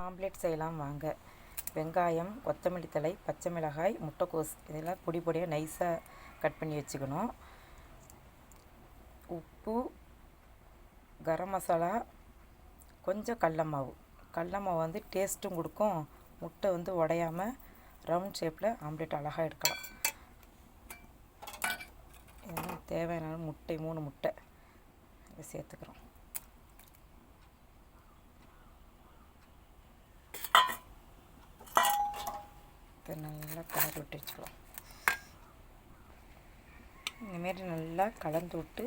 Omelette செய்யலாம் வாங்க. வெங்காயம், கொத்தமல்லி தழை, பச்சை மிளகாய், முட்டைக்கோஸ் இதெல்லாம் பொடி பொடியாக நைஸாக கட் பண்ணி வச்சுக்கணும். உப்பு, கரம் மசாலா, கொஞ்சம் கடல மாவு வந்து டேஸ்ட்டும் கொடுக்கும். முட்டை வந்து உடையாமல் ரவுண்ட் ஷேப்பில் ஆம்லேட் அழகாக எடுக்கலாம். இதெல்லாம் தேவையான முட்டை 3 முட்டை இதை சேர்த்துக்கிறோம். இதை நல்லா கலந்து விட்டு வச்சுக்கலாம். இந்தமாரி நல்லா கலந்து விட்டு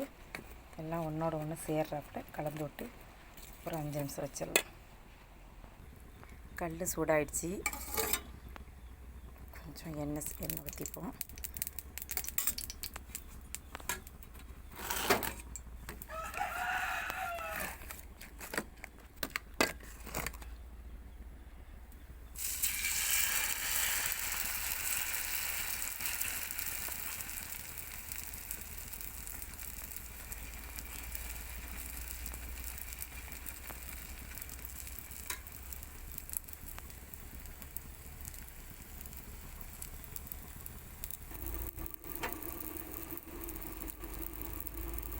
எல்லாம் ஒன்றோட ஒன்று சேர்றாப்புல கலந்து விட்டு ஒரு 5 நிமிஷம் வச்சிடலாம். கல் சூடாயிடுச்சு. கொஞ்சம் எண்ணெய் ஊற்றிப்போம்.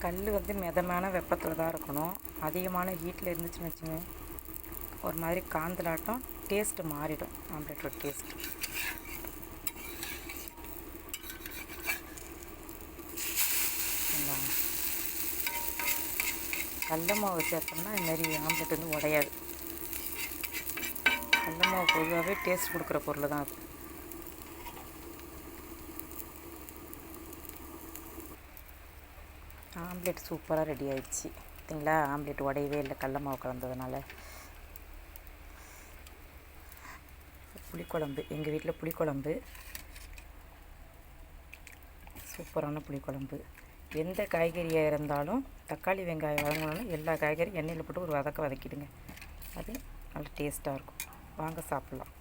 கல் வந்து மிதமான வெப்பத்தில் தான் இருக்கணும். அதிகமான ஹீட்டில் இருந்துச்சுன்னு வச்சுங்க, ஒரு மாதிரி காந்தலாட்டம் டேஸ்ட்டு மாறிடும். ஆம்லேட்டோட டேஸ்ட் கடல மாவு சேர்த்தோம்னா இதுமாரி ஆம்லேட் வந்து உடையாது. கடல மாவு பொதுவாகவே டேஸ்ட் கொடுக்குற பொருள் தான் அது. ஆம்லேட் சூப்பராக ரெடி ஆயிடுச்சு. பார்த்தீங்களா, ஆம்லேட் உடையவே இல்லை கடல மாவு கலந்ததுனால. புளிக்குழம்பு, எங்கள் வீட்டில் புளிக்குழம்பு, சூப்பரான புளிக்குழம்பு. எந்த காய்கறியாக இருந்தாலும் தக்காளி வெங்காயம் வதங்கணும்னா எல்லா காய்கறியும் எண்ணெயில் போட்டு ஒரு வதக்கிடுங்க. அது நல்ல டேஸ்ட்டாக இருக்கும். வாங்க சாப்பிட்லாம்.